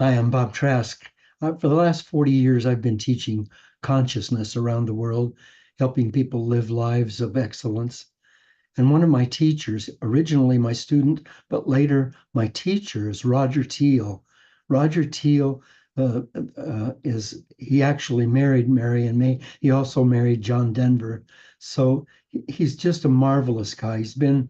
Hi, I'm Bob Trask. For the last 40 years, I've been teaching consciousness around the world, helping people live lives of excellence. And one of my teachers, originally my student, but later my teacher, is Roger Teel. Roger Teel he actually married Mary and me. He also married John Denver. So he's just a marvelous guy. He's been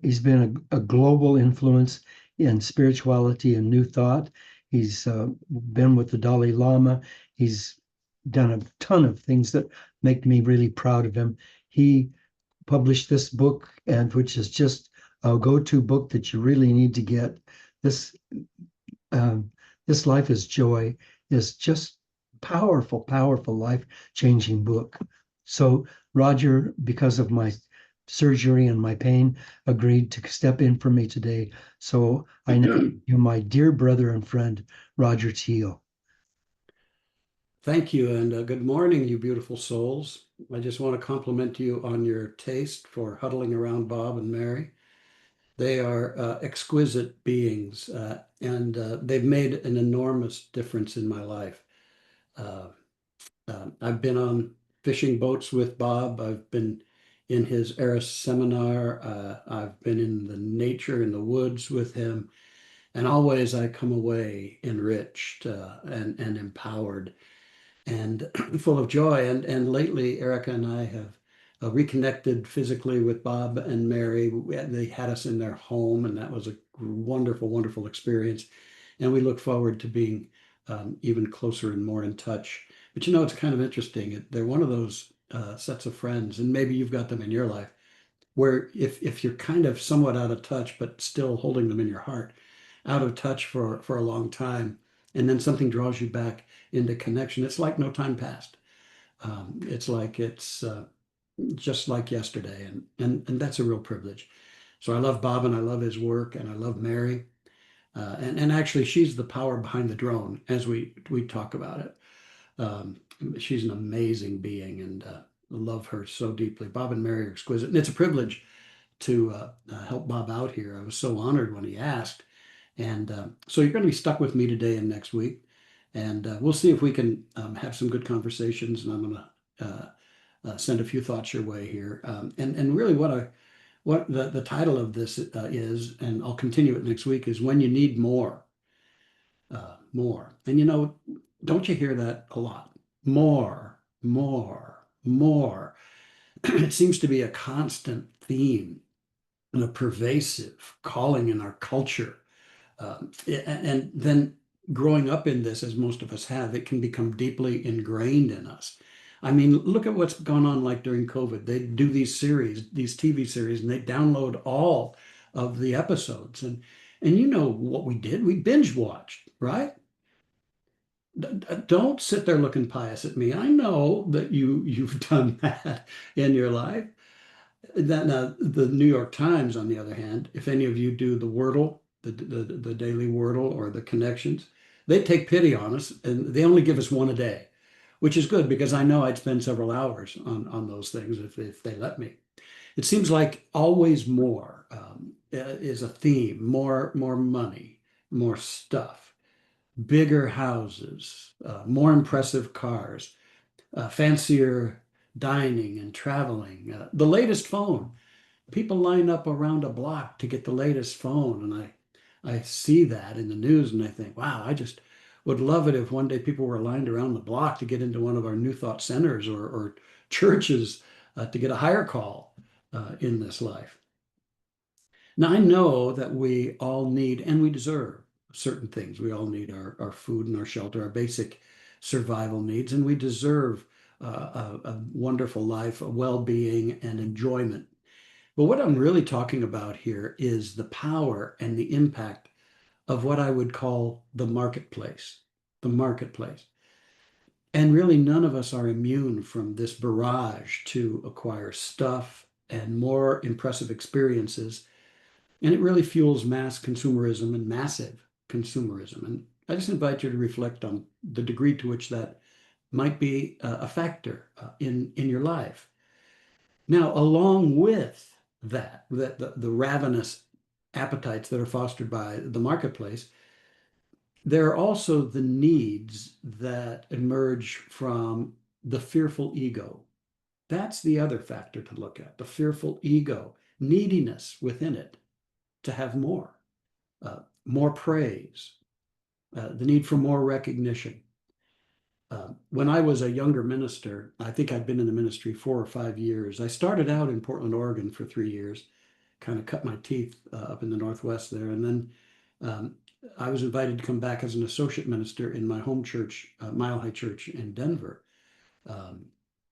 a global influence in spirituality and new thought. He's been with the Dalai Lama. He's done a ton of things that make me really proud of him. He published this book, and which is just a go-to book that you really need to get. This um, this Life is Joy is just powerful, powerful, life-changing book. So Roger, because of my surgery and my pain, agreed to step in for me today. So I now you, my dear brother and friend, Roger Teel. Thank you, and good morning, you beautiful souls. I just want to compliment you on your taste for huddling around Bob and Mary. They are exquisite beings, and they've made an enormous difference in my life. Uh, I've been on fishing boats with Bob. I've been in his Eris seminar. I've been in the nature, in the woods with him, and always I come away enriched and empowered and full of joy. And lately, Erica and I have reconnected physically with Bob and Mary. They had us in their home, and that was a wonderful, wonderful experience. And we look forward to being even closer and more in touch. But you know, it's kind of interesting. They're one of those sets of friends, and maybe you've got them in your life, where if you're kind of somewhat out of touch, but still holding them in your heart, out of touch for a long time, and then something draws you back into connection. It's like no time passed. It's like it's just like yesterday, and that's a real privilege. So I love Bob and I love his work and I love Mary, and actually she's the power behind the drone as we talk about it. Um, she's an amazing being and love her so deeply. Bob and Mary are exquisite, and it's a privilege to help Bob out here. I was so honored when he asked. And so you're going to be stuck with me today and next week. And we'll see if we can have some good conversations. And I'm going to send a few thoughts your way here. And really what the title of this is, and I'll continue it next week, is When You Need More. More. And you know, don't you hear that a lot? More, more, more. It seems to be a constant theme and a pervasive calling in our culture. And then growing up in this, as most of us have, it can become deeply ingrained in us. I mean, look at what's gone on like during COVID. They do these series, these TV series, and they download all of the episodes. And you know what we did? We binge watched, right? Don't sit there looking pious at me. I know that you've done that in your life. That now the New York Times, on the other hand, if any of you do the Wordle, the daily Wordle or the connections, they take pity on us and they only give us one a day, which is good because I know I'd spend several hours on those things if they let me. It seems like always more is a theme. More money, more stuff, bigger houses, more impressive cars, fancier dining and traveling, the latest phone. People line up around a block to get the latest phone, and I see that in the news, and I think, wow, I just would love it if one day people were lined around the block to get into one of our New Thought centers or churches to get a higher call in this life. Now, I know that we all need and we deserve certain things. We all need our food and our shelter, our basic survival needs, and we deserve a wonderful life, a well-being, and enjoyment. But what I'm really talking about here is the power and the impact of what I would call the marketplace. The marketplace. And really, none of us are immune from this barrage to acquire stuff and more impressive experiences. And it really fuels mass consumerism and massive consumerism. And I just invite you to reflect on the degree to which that might be a factor in your life. Now, along with the ravenous appetites that are fostered by the marketplace, there are also the needs that emerge from the fearful ego. That's the other factor to look at, the fearful ego, neediness within it to have more praise, the need for more recognition. When I was a younger minister, I think I'd been in the ministry 4 or 5 years. I started out in Portland, Oregon for 3 years, kind of cut my teeth up in the Northwest there. And then um, I was invited to come back as an associate minister in my home church, Mile High Church in Denver, um,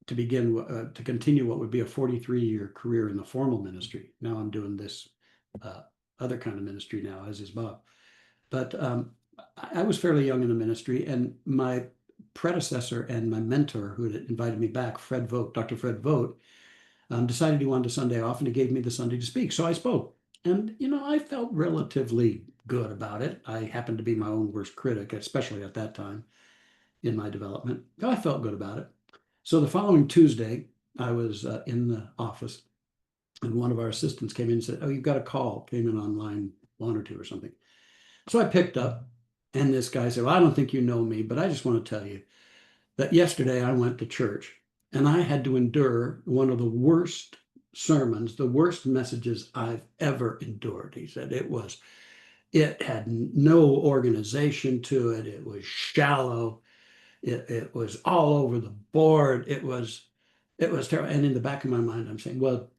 to continue what would be a 43-year career in the formal ministry. Now I'm doing this uh, other kind of ministry now, as is Bob. But I was fairly young in the ministry, and my predecessor and my mentor, who had invited me back, Fred Vogt, Dr. Fred Vogt, decided he wanted a Sunday off, and he gave me the Sunday to speak. So I spoke, and I felt relatively good about it. I happened to be my own worst critic, especially at that time in my development. I felt good about it. So the following Tuesday, I was in the office, and one of our assistants came in and said, "Oh, you've got a call." Came in on line one or two or something. So I picked up, and this guy said, "Well, I don't think you know me, but I just want to tell you that yesterday I went to church and I had to endure one of the worst sermons, the worst messages I've ever endured." He said it had no organization to it. It was shallow. It was all over the board. It was terrible. And in the back of my mind, I'm saying, well,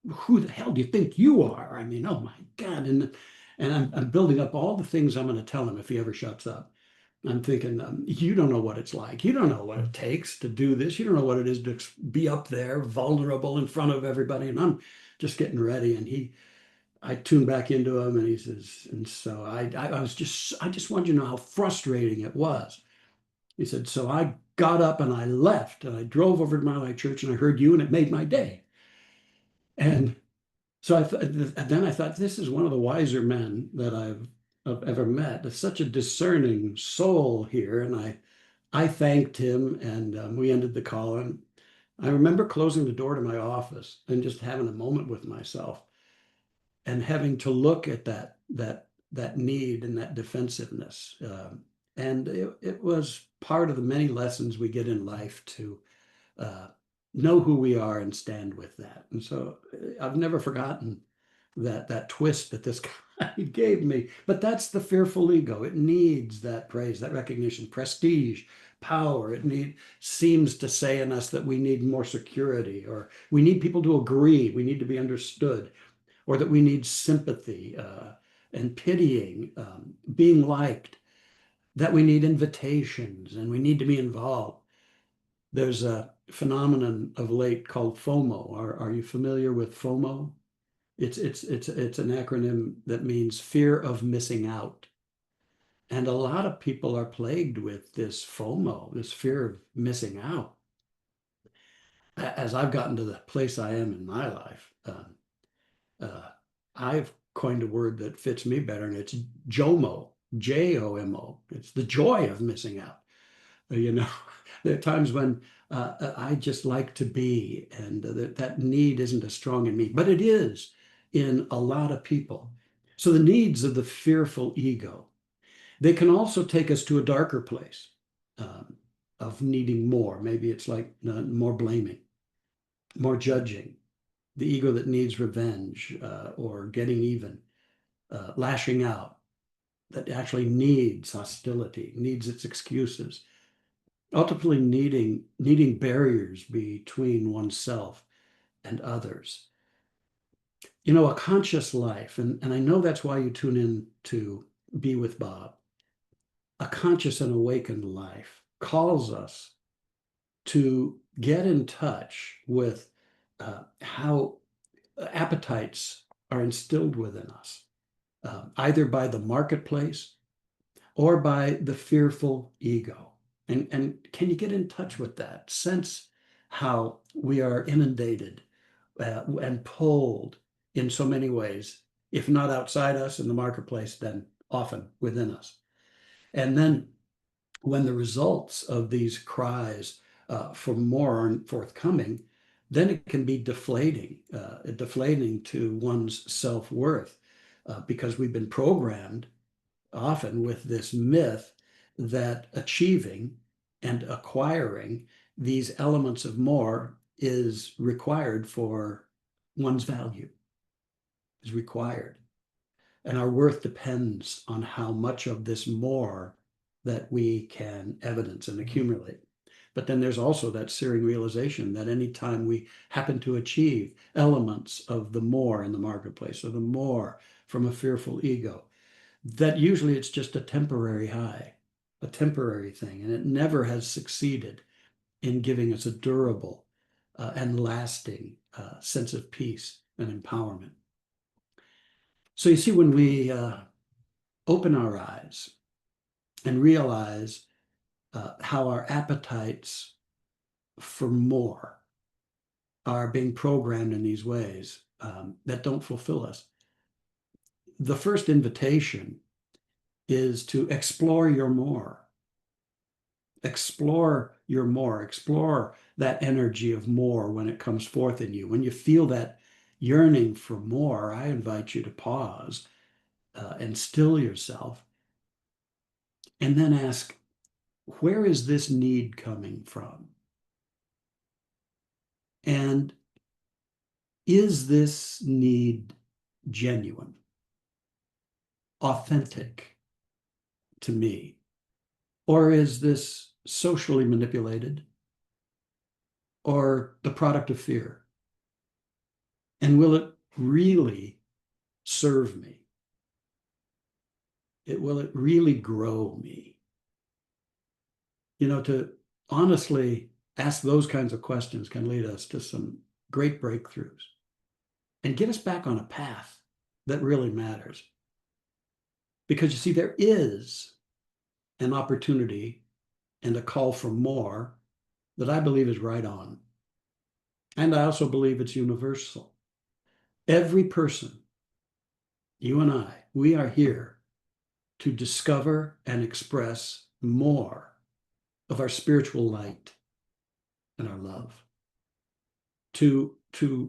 who the hell do you think you are? I mean, oh my God. And I'm building up all the things I'm going to tell him if he ever shuts up. I'm thinking, you don't know what it's like. You don't know what it takes to do this. You don't know what it is to be up there, vulnerable in front of everybody. And I'm just getting ready. And I tuned back into him, and he says, and so I just wanted you to know how frustrating it was. He said, so I got up and I left, and I drove over to my light church, and I heard you, and it made my day. And so then I thought, this is one of the wiser men that I've ever met. There's such a discerning soul here. And I thanked him, and we ended the call. And I remember closing the door to my office and just having a moment with myself and having to look at that need and that defensiveness. And it was part of the many lessons we get in life to uh, know who we are and stand with that. And so I've never forgotten that twist that this guy gave me. But that's the fearful ego. It needs that praise, that recognition, prestige, power. It seems to say in us that we need more security, or we need people to agree, we need to be understood, or that we need sympathy and pitying, being liked, that we need invitations and we need to be involved. There's a phenomenon of late called FOMO. Are you familiar with FOMO? It's an acronym that means fear of missing out. And a lot of people are plagued with this FOMO, this fear of missing out. As I've gotten to the place I am in my life, uh, I've coined a word that fits me better, and it's JOMO, JOMO. It's the joy of missing out. You know, there are times when I just like to be, and that need isn't as strong in me, but it is in a lot of people. So the needs of the fearful ego, they can also take us to a darker place um, of needing more. Maybe it's like more blaming, more judging, the ego that needs revenge or getting even, lashing out, that actually needs hostility, needs its excuses, ultimately needing barriers between oneself and others. A conscious life, and I know that's why you tune in to Be with Bob. A conscious and awakened life calls us to get in touch with how appetites are instilled within us, either by the marketplace or by the fearful ego. And can you get in touch with that? Sense how we are inundated and pulled in so many ways, if not outside us in the marketplace, then often within us. And then when the results of these cries for more aren't forthcoming, then it can be deflating to one's self-worth because we've been programmed often with this myth that achieving and acquiring these elements of more is required for one's value, is required. And our worth depends on how much of this more that we can evidence and accumulate. But then there's also that searing realization that anytime we happen to achieve elements of the more in the marketplace or the more from a fearful ego, that usually it's just a temporary high, a temporary thing, and it never has succeeded in giving us a durable and lasting sense of peace and empowerment. So you see, when we open our eyes and realize how our appetites for more are being programmed in these ways that don't fulfill us, the first invitation is to explore your more. Explore your more. Explore that energy of more when it comes forth in you. When you feel that yearning for more, I invite you to pause and still yourself and then ask, where is this need coming from? And is this need genuine, authentic to me? Or is this socially manipulated or the product of fear? And will it really serve me? Will it really grow me? To honestly ask those kinds of questions can lead us to some great breakthroughs and get us back on a path that really matters. Because you see, there is an opportunity and a call for more that I believe is right on. And I also believe it's universal. Every person, you and I, we are here to discover and express more of our spiritual light and our love, to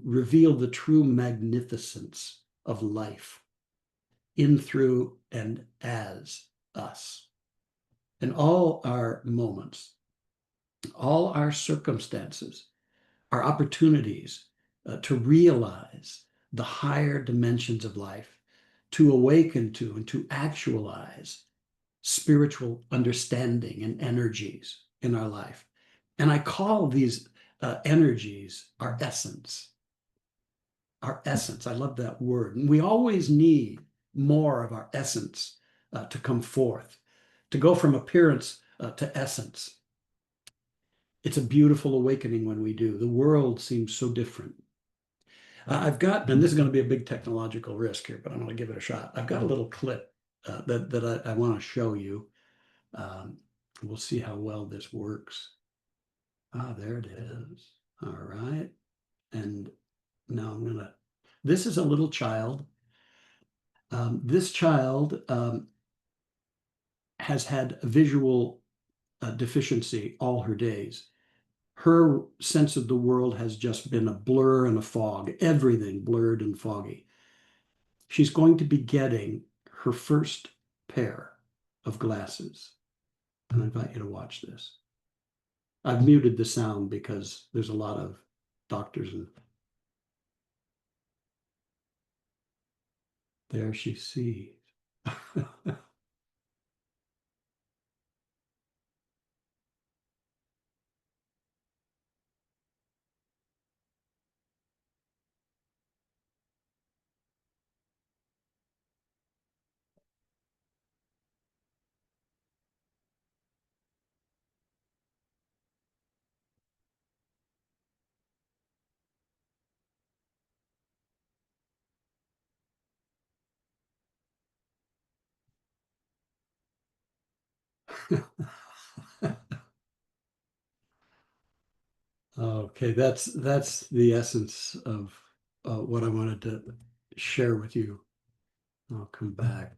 reveal the true magnificence of life in, through, and as us. And all our moments, all our circumstances, our opportunities to realize the higher dimensions of life, to awaken to and to actualize spiritual understanding and energies in our life. And I call these energies our essence. Our essence. I love that word. And we always need more of our essence to come forth, to go from appearance to essence. It's a beautiful awakening when we do. The world seems so different. I've got, and this is going to be a big technological risk here, but I'm going to give it a shot. I've got a little clip that I want to show you. We'll see how well this works. There it is. All right. And now this is a little child. This child has had a visual deficiency all her days. Her sense of the world has just been a blur and a fog, everything blurred and foggy. She's going to be getting her first pair of glasses. And I invite you to watch this. I've muted the sound because there's a lot of doctors, and there she sees. Okay, that's the essence of what I wanted to share with you. I'll come back.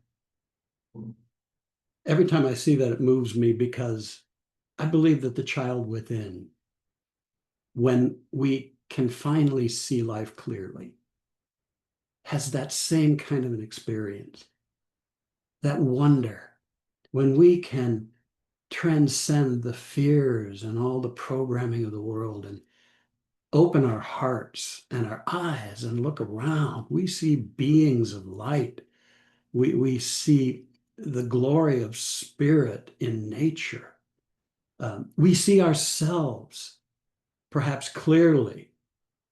Every time I see that, it moves me because I believe that the child within, when we can finally see life clearly, has that same kind of an experience. that wonder, when we can transcend the fears and all the programming of the world and open our hearts and our eyes and look around, we see beings of light. We see the glory of spirit in nature. We see ourselves perhaps clearly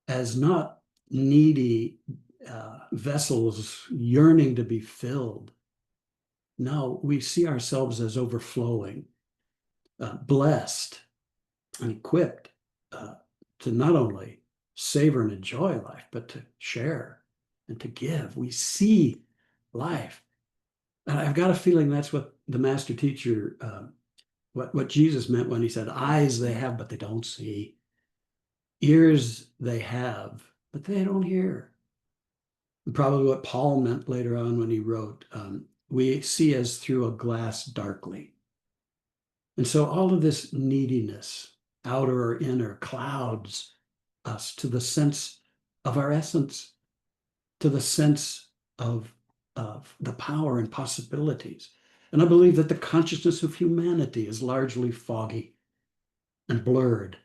as not needy vessels yearning to be filled. No, we see ourselves as overflowing, blessed, and equipped uh, to not only savor and enjoy life, but to share and to give. We see life. And I've got a feeling that's what the master teacher, what Jesus meant when he said, eyes they have, but they don't see, ears they have, but they don't hear. And probably what Paul meant later on when he wrote, we see as through a glass darkly. And so all of this neediness, outer or inner, clouds us to the sense of our essence, to the sense of the power and possibilities. And I believe that the consciousness of humanity is largely foggy and blurred,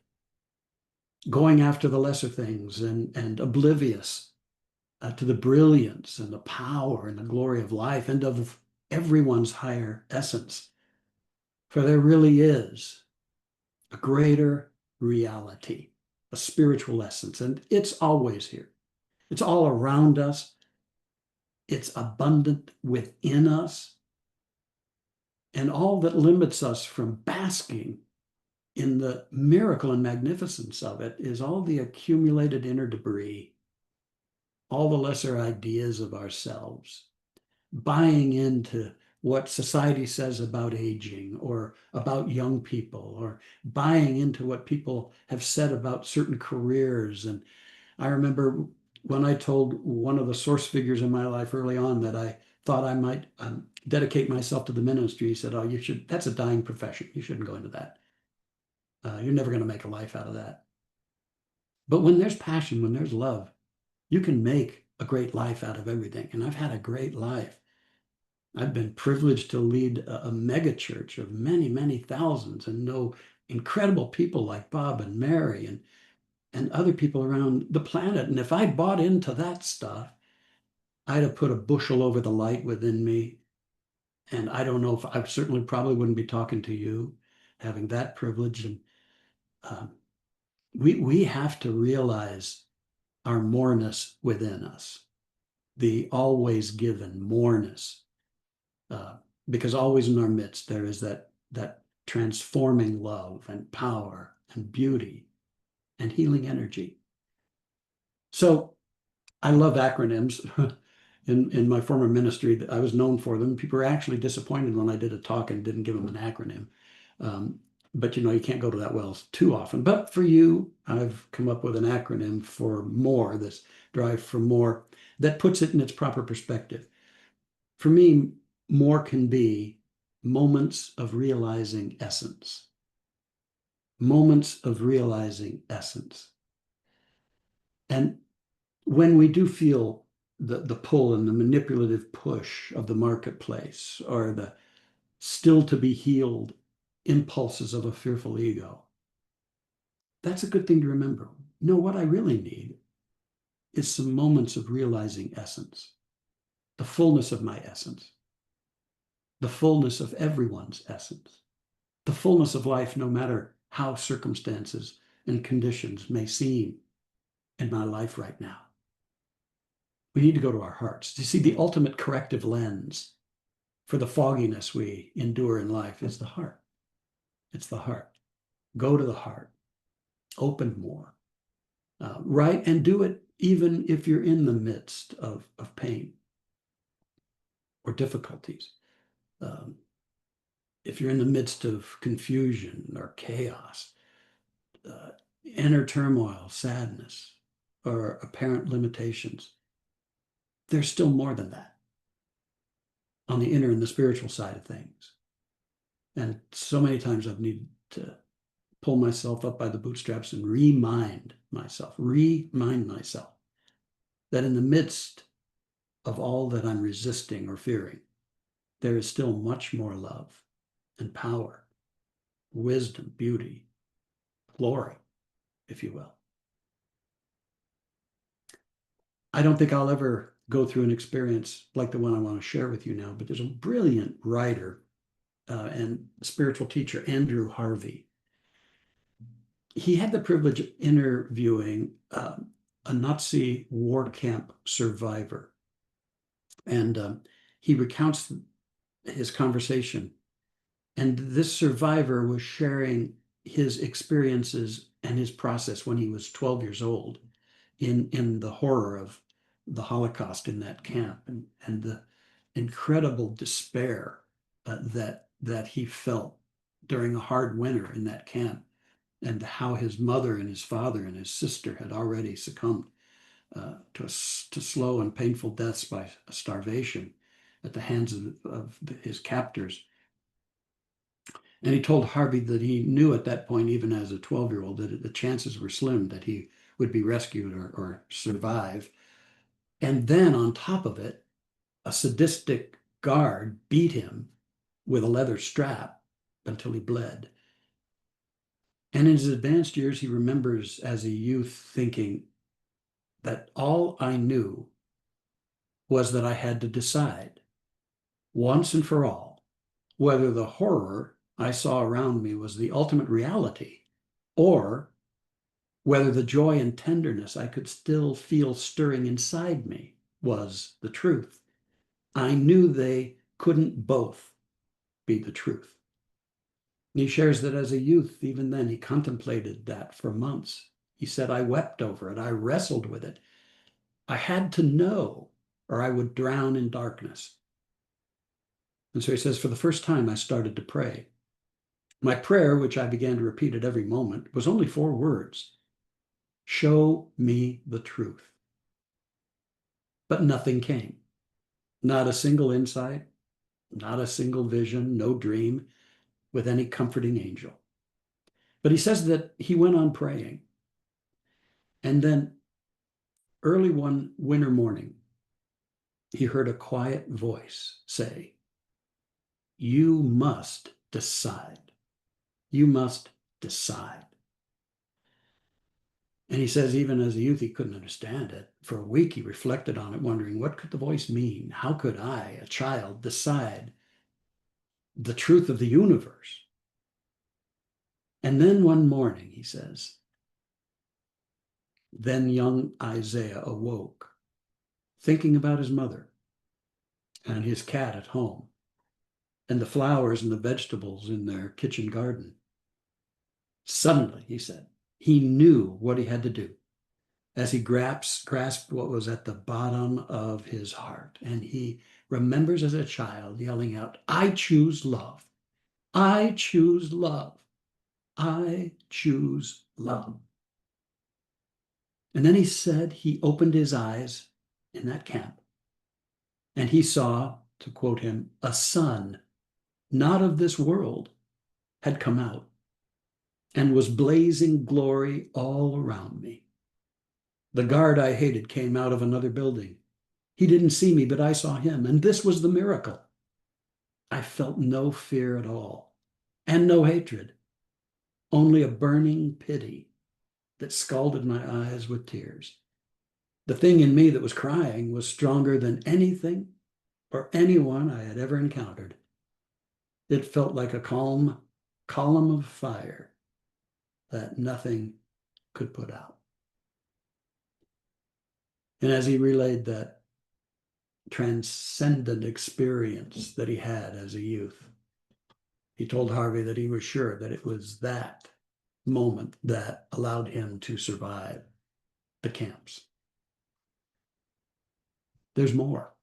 going after the lesser things and oblivious to the brilliance and the power and the glory of life and of everyone's higher essence. For there really is a greater reality, a spiritual essence, and it's always here. It's all around us. It's abundant within us. And all that limits us from basking in the miracle and magnificence of it is all the accumulated inner debris, all the lesser ideas of ourselves, buying into what society says about aging or about young people, or buying into what people have said about certain careers. And I remember when I told one of the source figures in my life early on that I thought I might dedicate myself to the ministry, he said, "Oh, you should, that's a dying profession. You shouldn't go into that. You're never going to make a life out of that." But when there's passion, when there's love, you can make a great life out of everything. And I've had a great life. I've been privileged to lead a mega church of many, many thousands and know incredible people like Bob and Mary and other people around the planet. And if I bought into that stuff, I'd have put a bushel over the light within me. And I don't know if I certainly probably wouldn't be talking to you, having that privilege. And um, we have to realize our moreness within us, the always given moreness, uh, because always in our midst there is that transforming love and power and beauty and healing energy. So I love acronyms. In my former ministry, I was known for them. People were actually disappointed when I did a talk and didn't give them an acronym. Um, but you can't go to that well too often. But for you, I've come up with an acronym for more, this drive for more, that puts it in its proper perspective. For me, more can be moments of realizing essence, moments of realizing essence. And when we do feel the pull and the manipulative push of the marketplace or the still to be healed impulses of a fearful ego, that's a good thing to remember. No, what I really need is some moments of realizing essence, the fullness of my essence, the fullness of everyone's essence, the fullness of life, no matter how circumstances and conditions may seem in my life right now. We need to go to our hearts. You see, the ultimate corrective lens for the fogginess we endure in life is the heart. It's the heart. Go to the heart. Open more. Right? And do it even if you're in the midst of pain or difficulties. Um, if you're in the midst of confusion or chaos, uh, inner turmoil, sadness, or apparent limitations, there's still more than that on the inner and the spiritual side of things. And so many times I've needed to pull myself up by the bootstraps and remind myself that in the midst of all that I'm resisting or fearing, there is still much more love and power, wisdom, beauty, glory, if you will. I don't think I'll ever go through an experience like the one I want to share with you now, but there's a brilliant writer and spiritual teacher, Andrew Harvey. He had the privilege of interviewing a Nazi war camp survivor. And he recounts his conversation. And this survivor was sharing his experiences and his process when he was 12 years old in the horror of the Holocaust in that camp and the incredible despair that he felt during a hard winter in that camp, and how his mother and his father and his sister had already succumbed to slow and painful deaths by starvation at the hands of his captors. And he told Harvey that he knew at that point, even as a 12-year-old, that the chances were slim that he would be rescued or survive. And then on top of it, a sadistic guard beat him with a leather strap until he bled. And in his advanced years, he remembers as a youth thinking that all I knew was that I had to decide once and for all whether the horror I saw around me was the ultimate reality, or whether the joy and tenderness I could still feel stirring inside me was the truth. I knew they couldn't both be the truth. And he shares that as a youth, even then, he contemplated that for months. He said, I wept over it. I wrestled with it. I had to know, or I would drown in darkness. And so he says, for the first time, I started to pray. My prayer, which I began to repeat at every moment, was only 4 words: show me the truth. But nothing came. Not a single insight, not a single vision, no dream with any comforting angel. But he says that he went on praying. And then early one winter morning, he heard a quiet voice say, you must decide. You must decide. And he says, even as a youth, he couldn't understand it. For a week, he reflected on it, wondering, what could the voice mean? How could I, a child, decide the truth of the universe? And then one morning, he says, then young Isaiah awoke, thinking about his mother and his cat at home and the flowers and the vegetables in their kitchen garden. Suddenly, he said, he knew what he had to do as he grasped what was at the bottom of his heart. And he remembers as a child yelling out, I choose love. I choose love. I choose love. And then he said he opened his eyes in that camp and he saw, to quote him, a sun not of this world had come out and was blazing glory all around me. The guard I hated came out of another building. He didn't see me, but I saw him, and this was the miracle. I felt no fear at all, and no hatred, only a burning pity that scalded my eyes with tears. The thing in me that was crying was stronger than anything or anyone I had ever encountered. It felt like a calm column of fire that nothing could put out. And as he relayed that transcendent experience that he had as a youth, he told Harvey that he was sure that it was that moment that allowed him to survive the camps. There's more.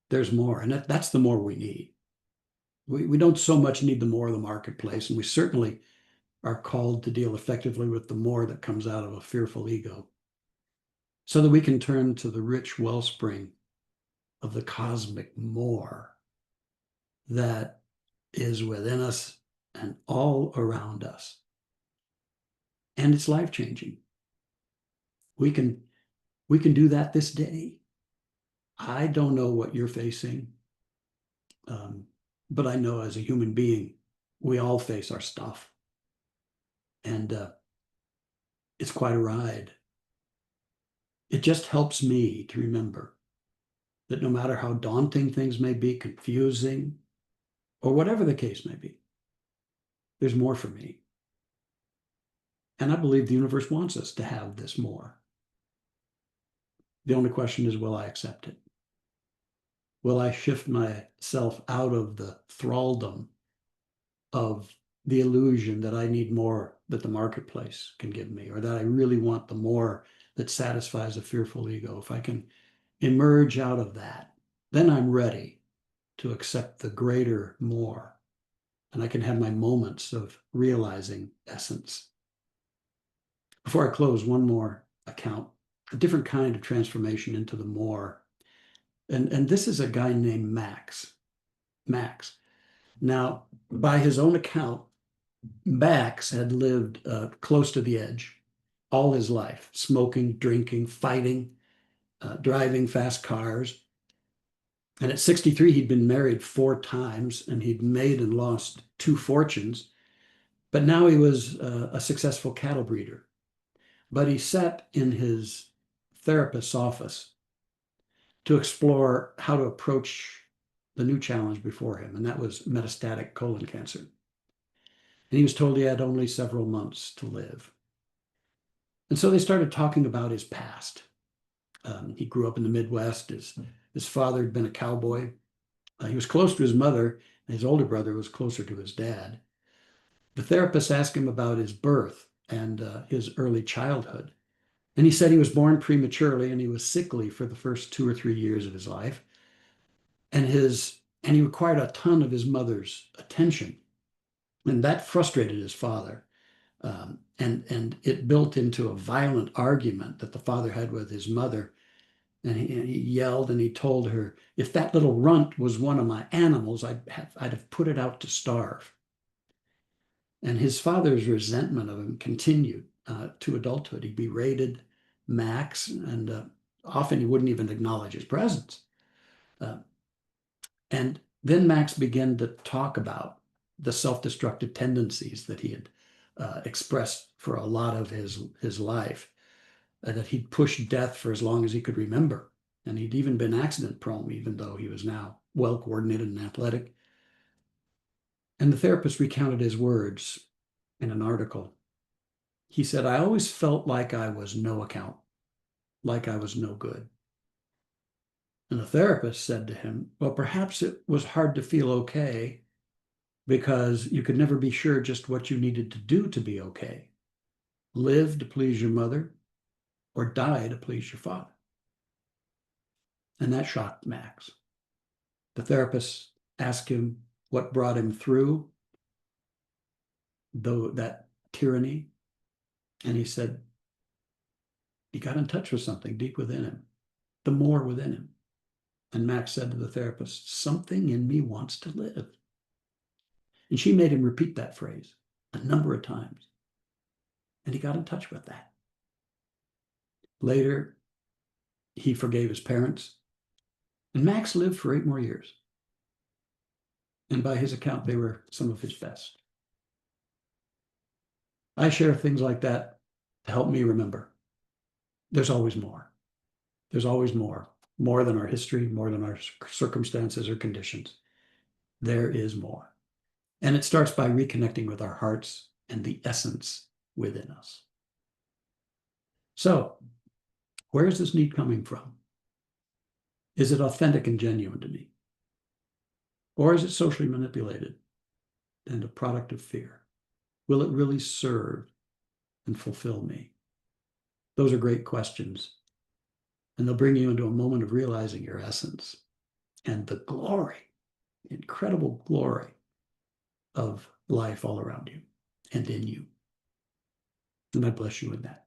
There's more. And that's the more we need. We don't so much need the more of the marketplace, and we certainly are called to deal effectively with the more that comes out of a fearful ego, so that we can turn to the rich wellspring of the cosmic more that is within us and all around us. And it's life-changing. We can do that this day. I don't know what you're facing. But I know as a human being, we all face our stuff. And it's quite a ride. It just helps me to remember that no matter how daunting things may be, confusing, or whatever the case may be, there's more for me. And I believe the universe wants us to have this more. The only question is, will I accept it? Will I shift myself out of the thraldom of the illusion that I need more that the marketplace can give me, or that I really want the more that satisfies a fearful ego? If I can emerge out of that, then I'm ready to accept the greater more. And I can have my moments of realizing essence. Before I close, one more account, a different kind of transformation into the more. And this is a guy named Max. Max. Now, by his own account, Max had lived close to the edge all his life, smoking, drinking, fighting, driving fast cars. And at 63, he'd been married 4 times and he'd made and lost 2 fortunes. But now he was a successful cattle breeder. But he sat in his therapist's office to explore how to approach the new challenge before him, and that was metastatic colon cancer. And he was told he had only several months to live. And so they started talking about his past. He grew up in the Midwest. His father had been a cowboy. He was close to his mother, and his older brother was closer to his dad. The therapist asked him about his birth and his early childhood. And he said he was born prematurely and he was sickly for the first 2 or 3 years of his life. And he required a ton of his mother's attention. And that frustrated his father. And it built into a violent argument that the father had with his mother. And he yelled and he told her, if that little runt was one of my animals, I'd have put it out to starve. And his father's resentment of him continued to adulthood. He berated Max, and often he wouldn't even acknowledge his presence. And then Max began to talk about the self-destructive tendencies that he had expressed for a lot of his life, that he'd pushed death for as long as he could remember. And he'd even been accident prone, even though he was now well coordinated and athletic. And the therapist recounted his words in an article. He said, I always felt like I was no account, like I was no good. And the therapist said to him, well, perhaps it was hard to feel okay because you could never be sure just what you needed to do to be okay. Live to please your mother or die to please your father. And that shocked Max. The therapist asked him what brought him through that tyranny. And he said, he got in touch with something deep within him, the more within him. And Max said to the therapist, something in me wants to live. And she made him repeat that phrase a number of times. And he got in touch with that. Later, he forgave his parents. And Max lived for 8 more years. And by his account, they were some of his best. I share things like that to help me remember. There's always more. There's always more. More than our history, more than our circumstances or conditions. There is more. And it starts by reconnecting with our hearts and the essence within us. So, where is this need coming from? Is it authentic and genuine to me? Or is it socially manipulated and a product of fear? Will it really serve and fulfill me? Those are great questions. And they'll bring you into a moment of realizing your essence and the glory, incredible glory of life all around you and in you. And I bless you in that.